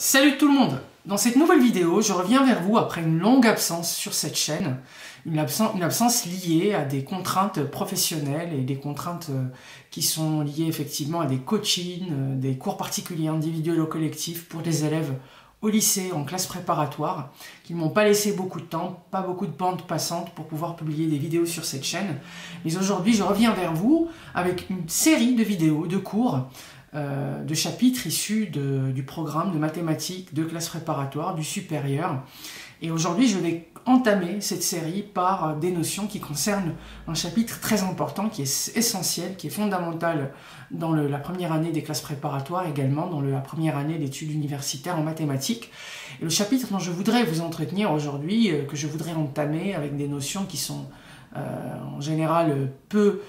Salut tout le monde! Dans cette nouvelle vidéo, je reviens vers vous après une longue absence sur cette chaîne, une absence liée à des contraintes professionnelles et des contraintes qui sont liées effectivement à des coachings, des cours particuliers individuels ou collectifs pour des élèves au lycée, en classe préparatoire, qui ne m'ont pas laissé beaucoup de temps, pas beaucoup de bandes passantes pour pouvoir publier des vidéos sur cette chaîne. Mais aujourd'hui, je reviens vers vous avec une série de vidéos, de cours, de chapitres issus du programme de mathématiques de classe préparatoire, du supérieur. Et aujourd'hui, je vais entamer cette série par des notions qui concernent un chapitre très important, qui est essentiel, qui est fondamental dans la première année des classes préparatoires, également dans la première année d'études universitaires en mathématiques. Et le chapitre dont je voudrais vous entretenir aujourd'hui, que je voudrais entamer avec des notions qui sont en général peu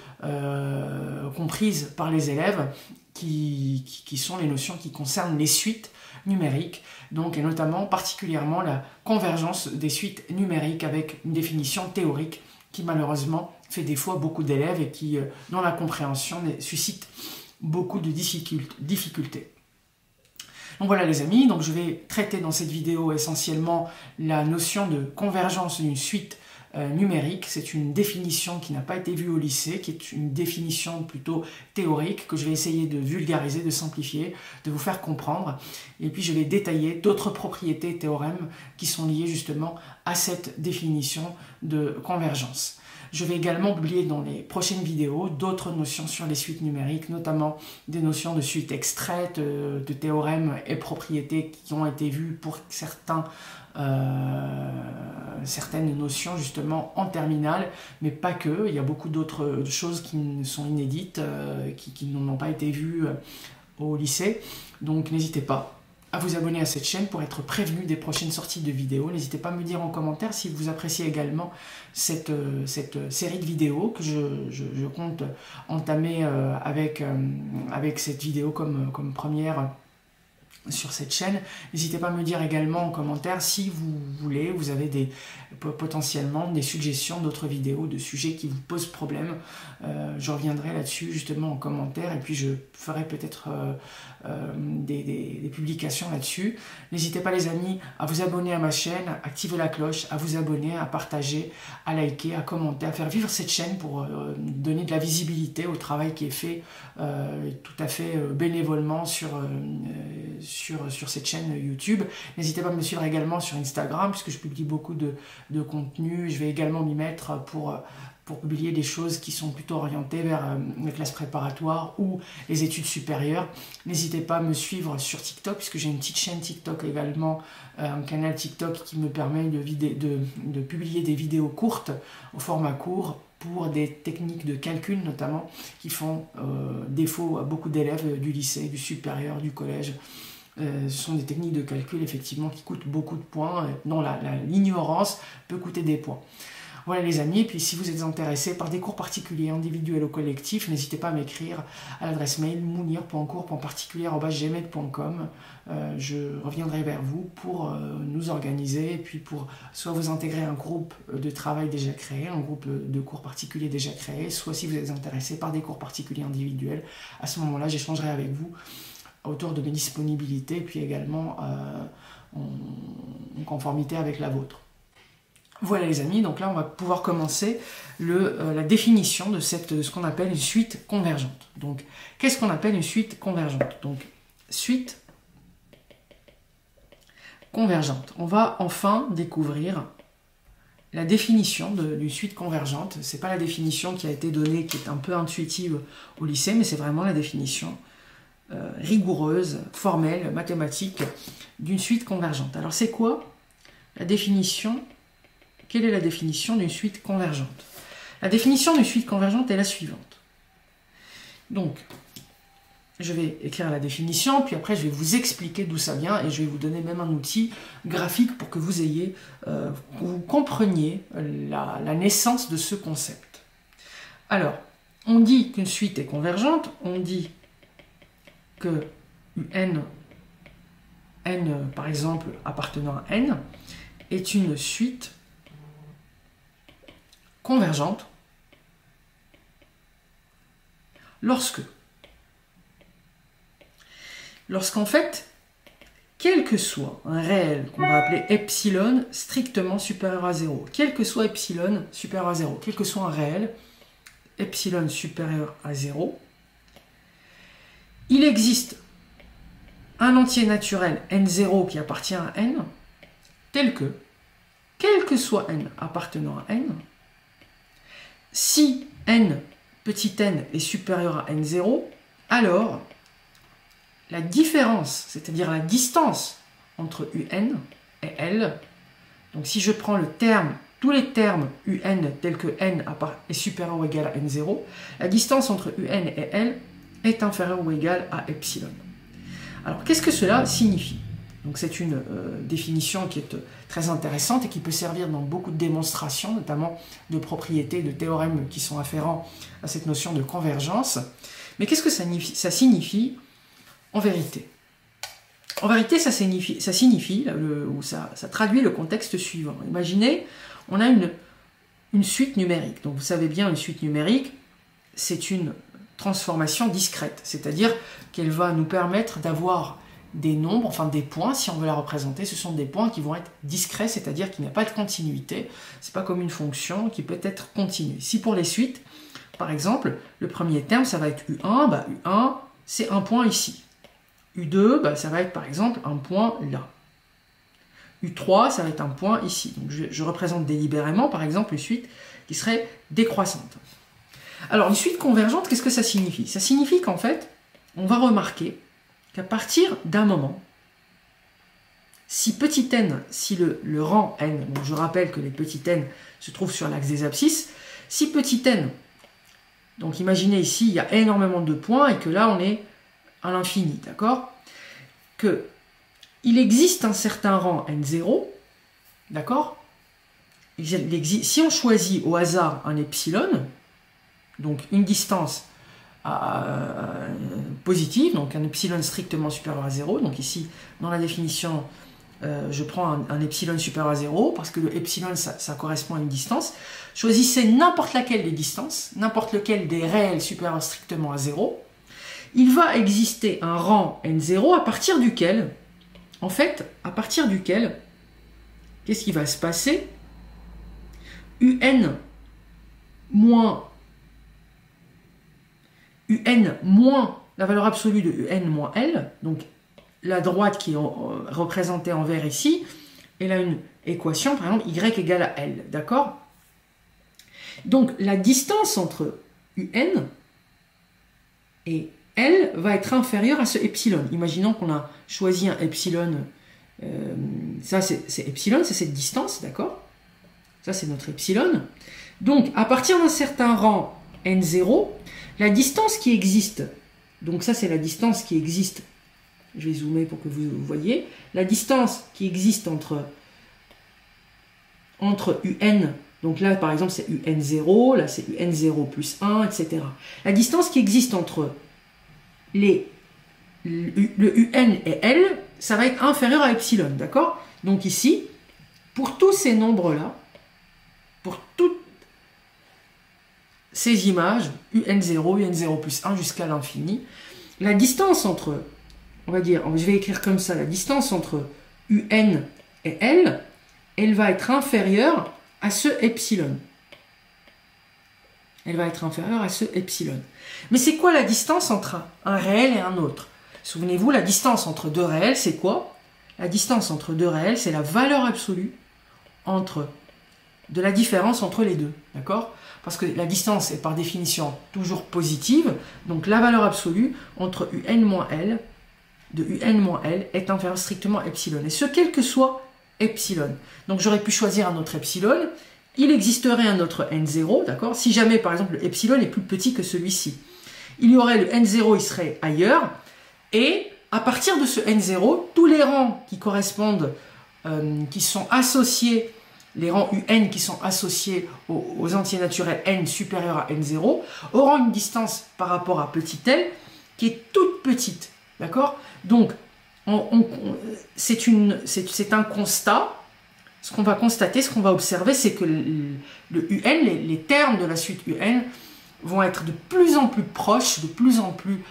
comprises par les élèves, qui sont les notions qui concernent les suites numériques, donc, et notamment particulièrement la convergence des suites numériques avec une définition théorique qui malheureusement fait défaut à beaucoup d'élèves et qui, dans la compréhension, suscite beaucoup de difficultés. Donc voilà les amis, donc je vais traiter dans cette vidéo essentiellement la notion de convergence d'une suite numérique. C'est une définition qui n'a pas été vue au lycée, qui est une définition plutôt théorique que je vais essayer de vulgariser, de simplifier, de vous faire comprendre. Et puis je vais détailler d'autres propriétés et théorèmes qui sont liés justement à cette définition de convergence. Je vais également publier dans les prochaines vidéos d'autres notions sur les suites numériques, notamment des notions de suites extraites, de théorèmes et propriétés qui ont été vues pour certaines notions justement en terminale, mais pas que. Il y a beaucoup d'autres choses qui sont inédites, qui n'ont pas été vues au lycée. Donc n'hésitez pas à vous abonner à cette chaîne pour être prévenu des prochaines sorties de vidéos. N'hésitez pas à me dire en commentaire si vous appréciez également cette série de vidéos que je compte entamer avec cette vidéo comme première sur cette chaîne. N'hésitez pas à me dire également en commentaire si vous voulez, vous avez potentiellement des suggestions d'autres vidéos, de sujets qui vous posent problème. Je reviendrai là-dessus justement en commentaire et puis je ferai peut-être des publications là-dessus. N'hésitez pas les amis à vous abonner à ma chaîne, à activer la cloche, à vous abonner, à partager, à liker, à commenter, à faire vivre cette chaîne pour donner de la visibilité au travail qui est fait tout à fait bénévolement sur cette chaîne YouTube. N'hésitez pas à me suivre également sur Instagram puisque je publie beaucoup de contenu. Je vais également m'y mettre pour publier des choses qui sont plutôt orientées vers les classes préparatoires ou les études supérieures. N'hésitez pas à me suivre sur TikTok puisque j'ai une petite chaîne TikTok également, un canal TikTok qui me permet de publier des vidéos courtes au format court pour des techniques de calcul notamment qui font défaut à beaucoup d'élèves du lycée, du supérieur, du collège. Ce sont des techniques de calcul effectivement qui coûtent beaucoup de points, dont l'ignorance peut coûter des points. Voilà les amis, et puis si vous êtes intéressés par des cours particuliers, individuels ou collectifs, n'hésitez pas à m'écrire à l'adresse mail mounir.cours.particulier@gmail.com. Je reviendrai vers vous pour nous organiser, et puis pour soit vous intégrer à un groupe de travail déjà créé, un groupe de cours particuliers déjà créé, soit si vous êtes intéressés par des cours particuliers individuels, à ce moment-là j'échangerai avec vous autour de mes disponibilités, puis également en conformité avec la vôtre. Voilà les amis, donc là on va pouvoir commencer la définition de ce qu'on appelle une suite convergente. Donc qu'est-ce qu'on appelle une suite convergente? Donc suite convergente. On va enfin découvrir la définition d'une suite convergente. Ce n'est pas la définition qui a été donnée, qui est un peu intuitive au lycée, mais c'est vraiment la définition rigoureuse, formelle, mathématique d'une suite convergente. Alors c'est quoi la définition? Quelle est la définition d'une suite convergente? La définition d'une suite convergente est la suivante. Donc, je vais écrire la définition, puis après je vais vous expliquer d'où ça vient et je vais vous donner même un outil graphique pour que vous compreniez la naissance de ce concept. Alors, on dit qu'une suite est convergente, on dit que n par exemple appartenant à n, est une suite convergente lorsqu'en fait quel que soit un réel qu'on va appeler epsilon strictement supérieur à 0, quel que soit epsilon supérieur à 0, quel que soit un réel epsilon supérieur à 0, il existe un entier naturel n0 qui appartient à n, tel que, quel que soit n appartenant à n, si n, petit n, est supérieur à n0, alors la différence, c'est-à-dire la distance entre un et L, donc si je prends le terme, tous les termes un tels que n est supérieur ou égal à n0, la distance entre un et L est inférieure ou égale à epsilon. Alors qu'est-ce que cela signifie? Donc c'est une définition qui est très intéressante et qui peut servir dans beaucoup de démonstrations, notamment de propriétés, de théorèmes qui sont afférents à cette notion de convergence. Mais qu'est-ce que ça signifie en vérité? En vérité, ça signifie ou ça traduit le contexte suivant. Imaginez, on a une suite numérique. Donc vous savez bien, une suite numérique, c'est une transformation discrète, c'est-à-dire qu'elle va nous permettre d'avoir des nombres, enfin des points, si on veut la représenter, ce sont des points qui vont être discrets, c'est-à-dire qu'il n'y a pas de continuité, c'est pas comme une fonction qui peut être continue. Si pour les suites, par exemple, le premier terme, ça va être U1, bah U1, c'est un point ici. U2, bah, ça va être par exemple un point là. U3, ça va être un point ici. Donc je représente délibérément, par exemple, une suite qui serait décroissante. Alors, une suite convergente, qu'est-ce que ça signifie? Ça signifie qu'en fait, on va remarquer qu'à partir d'un moment, si petit n, si le rang n, donc je rappelle que les petits n se trouvent sur l'axe des abscisses, si petit n, donc imaginez ici, il y a énormément de points et que là, on est à l'infini, d'accord? Que il existe un certain rang n0, d'accord? Si on choisit au hasard un epsilon, donc une distance positive, donc un epsilon strictement supérieur à 0, donc ici, dans la définition, je prends un epsilon supérieur à 0, parce que le epsilon, ça correspond à une distance. Choisissez n'importe laquelle des distances, n'importe lequel des réels supérieurs strictement à 0, il va exister un rang n0 à partir duquel, en fait, qu'est-ce qui va se passer? un moins la valeur absolue de un moins L, donc la droite qui est représentée en vert ici, elle a une équation, par exemple, y égale à L, d'accord? Donc la distance entre un et L va être inférieure à ce epsilon. Imaginons qu'on a choisi un epsilon, ça c'est epsilon, c'est cette distance, d'accord? Ça c'est notre epsilon. Donc à partir d'un certain rang n0, la distance qui existe, donc ça c'est la distance qui existe, je vais zoomer pour que vous voyez, la distance qui existe entre un, donc là par exemple c'est un0, là c'est un0 plus 1, etc. La distance qui existe entre le un et L, ça va être inférieur à epsilon, d'accord? Donc ici, pour tous ces nombres-là, pour toutes ces images, un0, un0 plus 1 jusqu'à l'infini, la distance entre, on va dire, je vais écrire comme ça, la distance entre un et L, elle va être inférieure à ce epsilon. Elle va être inférieure à ce epsilon. Mais c'est quoi la distance entre un réel et un autre? Souvenez-vous, la distance entre deux réels, c'est quoi? La distance entre deux réels, c'est la valeur absolue de la différence entre les deux. D'accord? Parce que la distance est par définition toujours positive. Donc la valeur absolue entre un moins L, de un moins L, est inférieure strictement à epsilon. Et ce, quel que soit epsilon. Donc j'aurais pu choisir un autre epsilon. Il existerait un autre n0, d'accord? Si jamais, par exemple, le epsilon est plus petit que celui-ci. Il y aurait le n0, il serait ailleurs. Et à partir de ce n0, tous les rangs qui correspondent, qui sont associés, les rangs un qui sont associés aux entiers naturels n supérieurs à n0, auront une distance par rapport à petit l qui est toute petite, d'accord? Donc, c'est un constat. Ce qu'on va constater, ce qu'on va observer, c'est que le un, les termes de la suite un, vont être de plus en plus proches, de plus en plus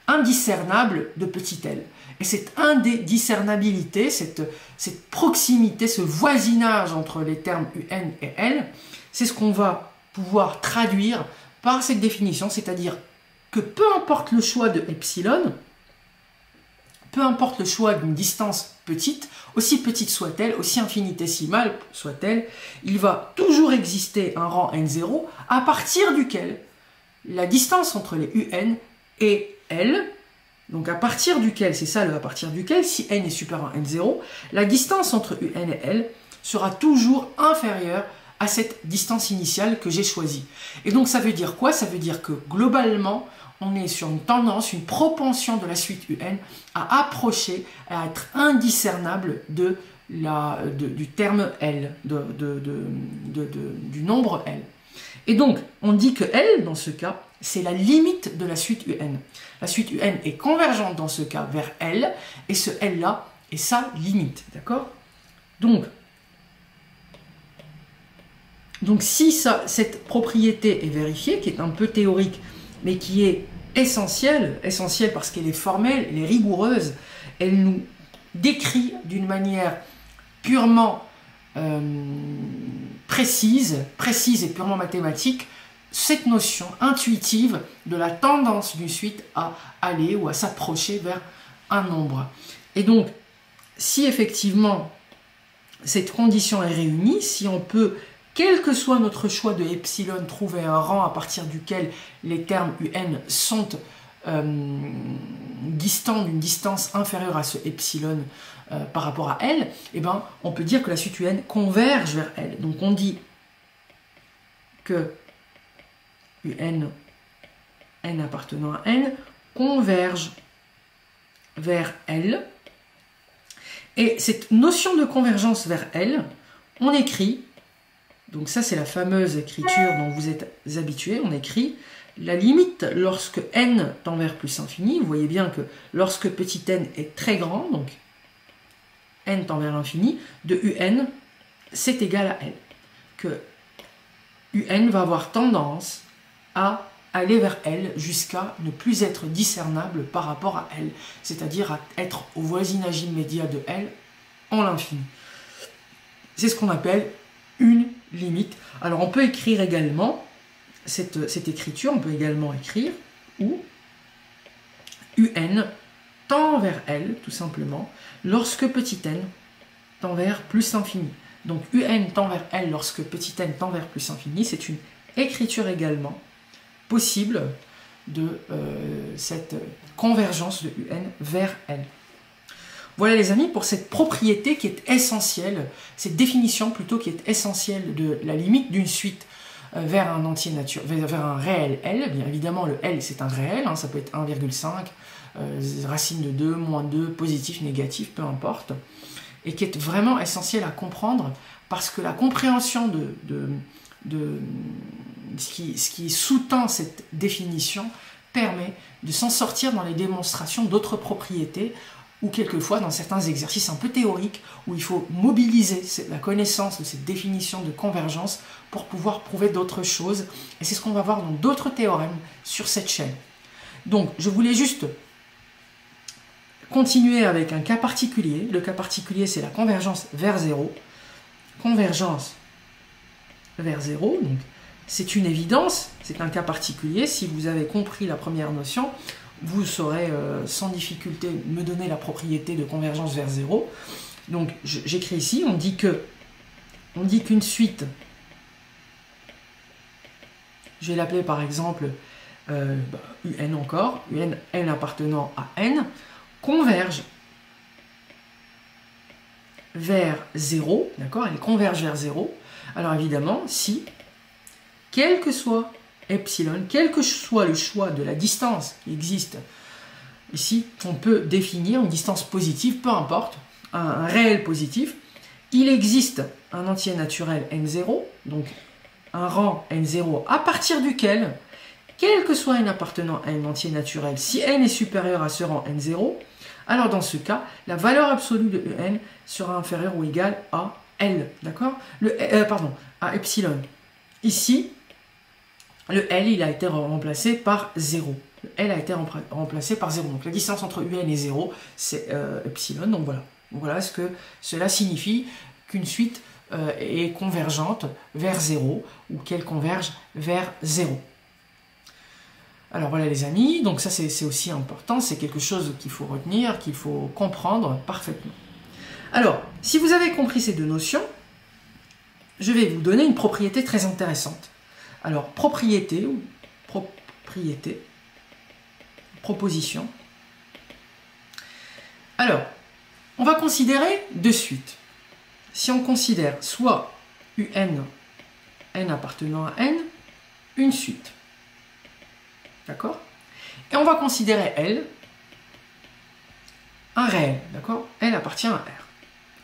indiscernable de petit l. Et cette indiscernabilité, cette proximité, ce voisinage entre les termes un et l, c'est ce qu'on va pouvoir traduire par cette définition, c'est-à-dire que peu importe le choix de epsilon, peu importe le choix d'une distance petite, aussi petite soit-elle, aussi infinitésimale soit-elle, il va toujours exister un rang n0 à partir duquel la distance entre les un et l, donc à partir duquel, c'est ça le à partir duquel, si n est supérieur à n0, la distance entre un et l sera toujours inférieure à cette distance initiale que j'ai choisie. Et donc ça veut dire quoi? Ça veut dire que globalement, on est sur une tendance, une propension de la suite un à approcher, à être indiscernable du terme L, du nombre L. Et donc, on dit que L, dans ce cas, c'est la limite de la suite un. La suite un est convergente dans ce cas vers L, et ce L-là est sa limite, d'accord? Donc si cette propriété est vérifiée, qui est un peu théorique, mais qui est essentielle parce qu'elle est formelle, elle est rigoureuse, elle nous décrit d'une manière purement précise et purement mathématique, cette notion intuitive de la tendance d'une suite à aller ou à s'approcher vers un nombre. Et donc, si effectivement cette condition est réunie, si on peut, quel que soit notre choix de epsilon, trouver un rang à partir duquel les termes un sont distants d'une distance inférieure à ce epsilon par rapport à L, eh ben, on peut dire que la suite un converge vers L. Donc on dit que n appartenant à n converge vers L. Et cette notion de convergence vers L, on écrit, donc ça c'est la fameuse écriture dont vous êtes habitués, on écrit la limite lorsque n tend vers plus infini. Vous voyez bien que lorsque petit n est très grand, donc n tend vers l'infini, de un c'est égal à L. Que un va avoir tendance à aller vers L jusqu'à ne plus être discernable par rapport à L, c'est-à-dire à être au voisinage immédiat de L en l'infini. C'est ce qu'on appelle une limite. Alors on peut écrire également cette écriture, on peut également écrire où un tend vers L, tout simplement, lorsque petit n tend vers plus infini. Donc un tend vers L lorsque petit n tend vers plus infini, c'est une écriture également possible de cette convergence de un vers L. Voilà les amis pour cette propriété qui est essentielle, cette définition plutôt qui est essentielle de la limite d'une suite vers un entier naturel, vers un réel L. Bien évidemment le L c'est un réel, hein, ça peut être 1,5, racine de 2, moins 2, positif, négatif, peu importe, et qui est vraiment essentielle à comprendre parce que la compréhension de ce qui sous-tend cette définition permet de s'en sortir dans les démonstrations d'autres propriétés ou quelquefois dans certains exercices un peu théoriques où il faut mobiliser la connaissance de cette définition de convergence pour pouvoir prouver d'autres choses. Et c'est ce qu'on va voir dans d'autres théorèmes sur cette chaîne. Donc, je voulais juste continuer avec un cas particulier. Le cas particulier, c'est la convergence vers 0. Convergence vers 0, donc c'est une évidence, c'est un cas particulier. Si vous avez compris la première notion, vous saurez sans difficulté me donner la propriété de convergence vers 0. Donc j'écris ici, on dit qu'une suite, je vais l'appeler par exemple un encore, n appartenant à n, converge vers 0, d'accord, elle converge vers 0. Alors évidemment, si, quel que soit epsilon, quel que soit le choix de la distance qui existe, ici, on peut définir une distance positive, peu importe, un réel positif, il existe un entier naturel n0, donc un rang n0 à partir duquel, quel que soit n appartenant à un entier naturel, si n est supérieur à ce rang n0, alors dans ce cas, la valeur absolue de un sera inférieure ou égale à L, d'accord? À epsilon. Ici, le L, il a été remplacé par 0. Le L a été remplacé par 0. Donc la distance entre UN et 0, c'est epsilon. Donc voilà. Donc voilà ce que cela signifie qu'une suite est convergente vers 0 ou qu'elle converge vers 0. Alors voilà les amis, donc ça c'est aussi important, c'est quelque chose qu'il faut retenir, qu'il faut comprendre parfaitement. Alors, si vous avez compris ces deux notions, je vais vous donner une propriété très intéressante. Alors, propriété, proposition. Alors, on va considérer de suite. Si on considère soit UN, n appartenant à n, une suite. D'accord? Et on va considérer L, un réel. D'accord? L appartient à R.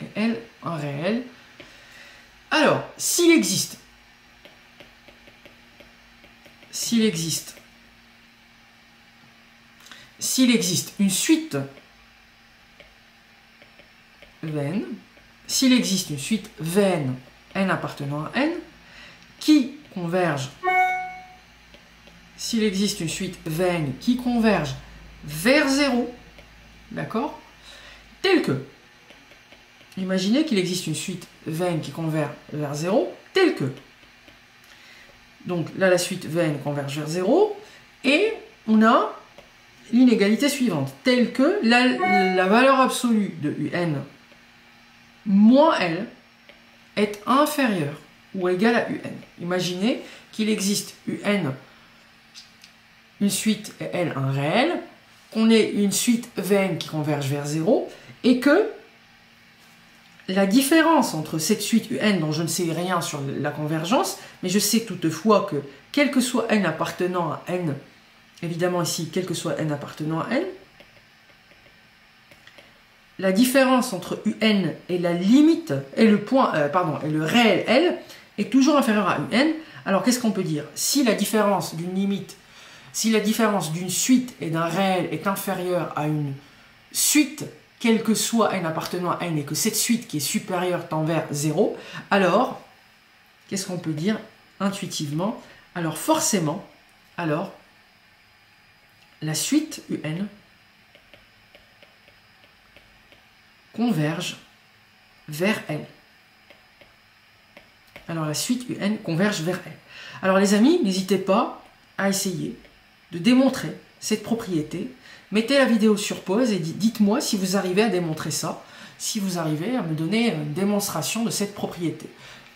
Et L, un réel. Alors, s'il existe une suite Vn, s'il existe une suite Vn, n appartenant à n, qui converge, s'il existe une suite Vn qui converge vers 0, d'accord, tel que, imaginez qu'il existe une suite Vn qui converge vers 0, tel que, donc là la suite Vn converge vers 0, et on a l'inégalité suivante, telle que la valeur absolue de Un moins L est inférieure ou égale à Un. Imaginez qu'il existe Un, une suite et L un réel, qu'on ait une suite Vn qui converge vers 0, et que la différence entre cette suite Un, dont je ne sais rien sur la convergence, mais je sais toutefois que, quel que soit n appartenant à n, évidemment ici, quel que soit n appartenant à n, la différence entre Un et la limite, et le point, et le réel L, est toujours inférieure à Un. Alors qu'est-ce qu'on peut dire? Si la différence d'une limite, si la différence d'une suite et d'un réel est inférieure à une suite, quel que soit n appartenant à n, et que cette suite qui est supérieure tend vers 0, alors, qu'est-ce qu'on peut dire intuitivement? Alors forcément, alors, la suite Un converge vers L. Alors la suite Un converge vers L. Alors les amis, n'hésitez pas à essayer de démontrer cette propriété. Mettez la vidéo sur pause et dites-moi si vous arrivez à démontrer ça, si vous arrivez à me donner une démonstration de cette propriété.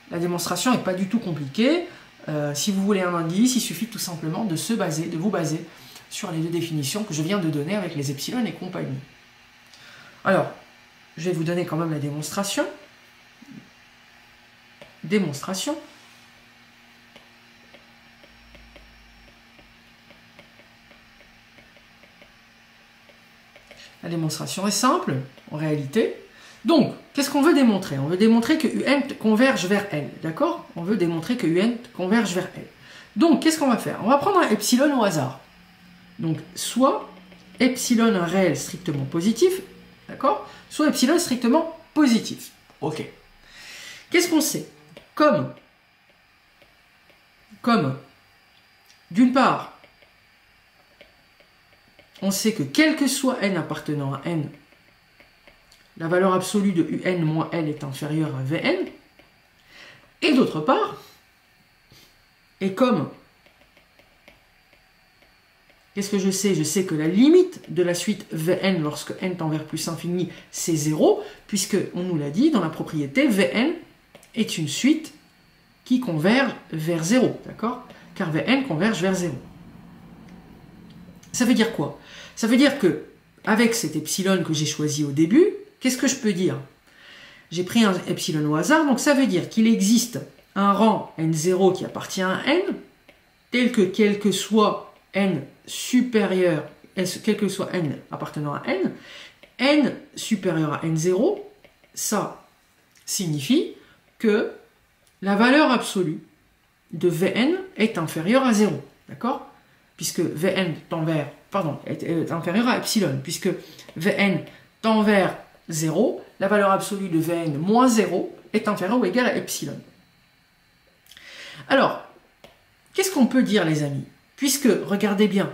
La démonstration n'est pas du tout compliquée. Si vous voulez un indice, il suffit tout simplement de vous baser sur les deux définitions que je viens de donner avec les epsilon et compagnie. Alors, je vais vous donner quand même la démonstration. Démonstration. La démonstration est simple, en réalité. Donc, qu'est-ce qu'on veut démontrer? On veut démontrer que Un converge vers L, d'accord? On veut démontrer que Un converge vers L. Donc, qu'est-ce qu'on va faire? On va prendre un epsilon au hasard. Donc, soit epsilon un réel strictement positif, d'accord? Soit epsilon strictement positif. Ok. Qu'est-ce qu'on sait? Comme, d'une part, on sait que quel que soit n appartenant à n, la valeur absolue de Un moins L est inférieure à Vn. Et d'autre part, et comme, qu'est-ce que je sais? Je sais que la limite de la suite Vn lorsque n tend vers plus infini, c'est 0, puisque on nous l'a dit dans la propriété, Vn est une suite qui converge vers 0, d'accord? Car Vn converge vers 0. Ça veut dire quoi? Ça veut dire que, avec cet epsilon que j'ai choisi au début, qu'est-ce que je peux dire? J'ai pris un epsilon au hasard, donc ça veut dire qu'il existe un rang n0 qui appartient à n, tel que quel que soit n supérieur, quel que soit n appartenant à n supérieur à n0, ça signifie que la valeur absolue de Vn est inférieure à 0, d'accord? Puisque Vn tend vers, est inférieur à epsilon, puisque Vn tend vers 0, la valeur absolue de Vn moins 0 est inférieure ou égale à epsilon. Alors, qu'est-ce qu'on peut dire les amis? Puisque, regardez bien,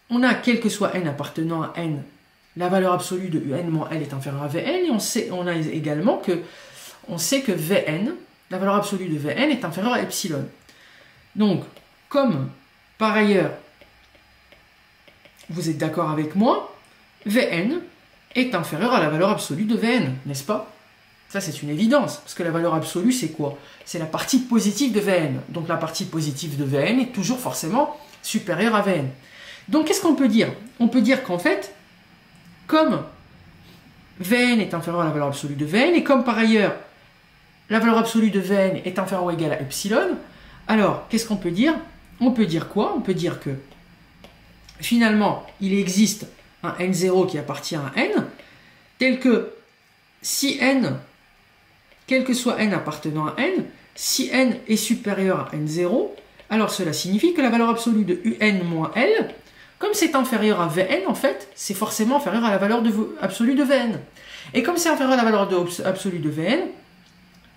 on a quel que soit n appartenant à n, la valeur absolue de un moins L est inférieure à Vn, et on a également que, on sait que Vn, la valeur absolue de Vn est inférieure à epsilon. Donc, comme par ailleurs, vous êtes d'accord avec moi, Vn est inférieur à la valeur absolue de Vn, n'est-ce pas? Ça, c'est une évidence, parce que la valeur absolue, c'est quoi? C'est la partie positive de Vn. Donc, la partie positive de Vn est toujours forcément supérieure à Vn. Donc, qu'est-ce qu'on peut dire? On peut dire qu'en fait, comme Vn est inférieur à la valeur absolue de Vn, et comme par ailleurs, la valeur absolue de Vn est inférieure ou égale à epsilon, alors, qu'est-ce qu'on peut dire? On peut dire quoi? On peut dire que, finalement, il existe un n0 qui appartient à n, tel que si n, quel que soit n appartenant à n, si n est supérieur à n0, alors cela signifie que la valeur absolue de un moins L, comme c'est inférieur à Vn, en fait, c'est forcément inférieur à la valeur absolue de Vn. Et comme c'est inférieur à la valeur absolue de Vn,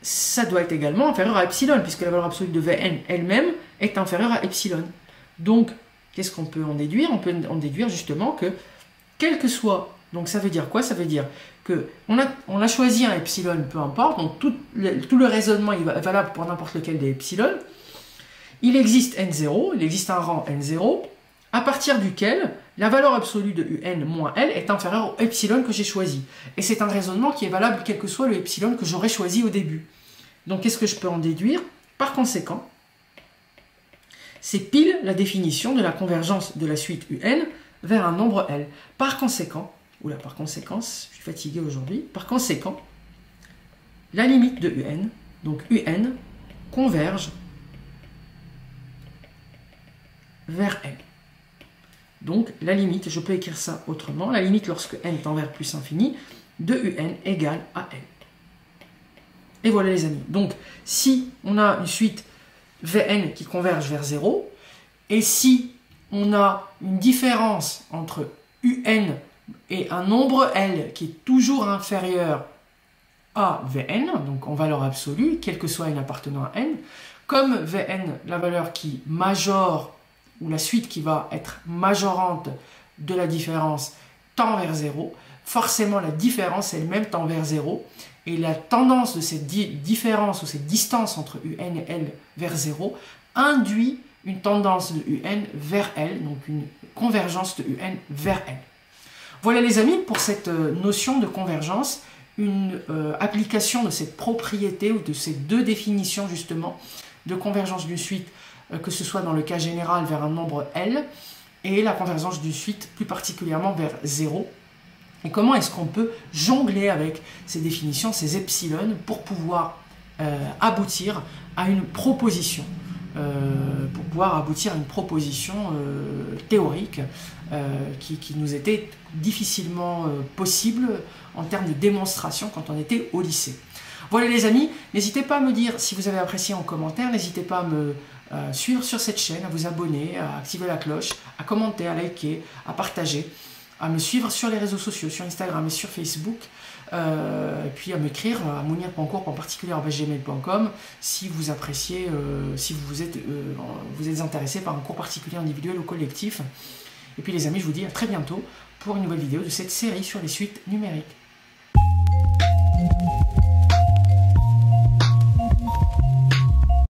ça doit être également inférieur à epsilon, puisque la valeur absolue de Vn elle-même est inférieure à epsilon. Donc, qu'est-ce qu'on peut en déduire? On peut en déduire justement que, quel que soit, donc ça veut dire quoi? Ça veut dire que on a choisi un epsilon, peu importe, donc tout le raisonnement est valable pour n'importe lequel des epsilon. Il existe n0, il existe un rang n0, à partir duquel la valeur absolue de un moins L est inférieure au epsilon que j'ai choisi. Et c'est un raisonnement qui est valable quel que soit le epsilon que j'aurais choisi au début. Donc qu'est-ce que je peux en déduire? Par conséquent, c'est pile la définition de la convergence de la suite un vers un nombre L. Par conséquent, par conséquence, je suis fatigué aujourd'hui, par conséquent, la limite de un, donc un, converge vers L. Donc, la limite, je peux écrire ça autrement, la limite lorsque n tend vers plus infini, de un égale à L. Et voilà les amis. Donc, si on a une suite Vn qui converge vers 0, et si on a une différence entre un et un nombre L qui est toujours inférieur à Vn, donc en valeur absolue, quel que soit n appartenant à n, comme Vn, la valeur qui majore, ou la suite qui va être majorante de la différence tend vers 0, forcément la différence elle-même tend vers 0, et la tendance de cette différence ou cette distance entre un et L vers 0 induit une tendance de un vers L, donc une convergence de un vers L. Voilà les amis pour cette notion de convergence, une application de cette propriété ou de ces deux définitions justement de convergence d'une suite, que ce soit dans le cas général vers un nombre L et la convergence d'une suite plus particulièrement vers 0. Et comment est-ce qu'on peut jongler avec ces définitions, ces epsilon, pour pouvoir aboutir à une proposition, théorique qui nous était difficilement possible en termes de démonstration quand on était au lycée. Voilà les amis, n'hésitez pas à me dire si vous avez apprécié en commentaire, n'hésitez pas à me suivre sur cette chaîne, à vous abonner, à activer la cloche, à commenter, à liker, à partager, à me suivre sur les réseaux sociaux, sur Instagram et sur Facebook, et puis à m'écrire à mounir.cours en particulier @gmail.com si vous appréciez, si vous êtes intéressé par un cours particulier individuel ou collectif. Et puis les amis, je vous dis à très bientôt pour une nouvelle vidéo de cette série sur les suites numériques.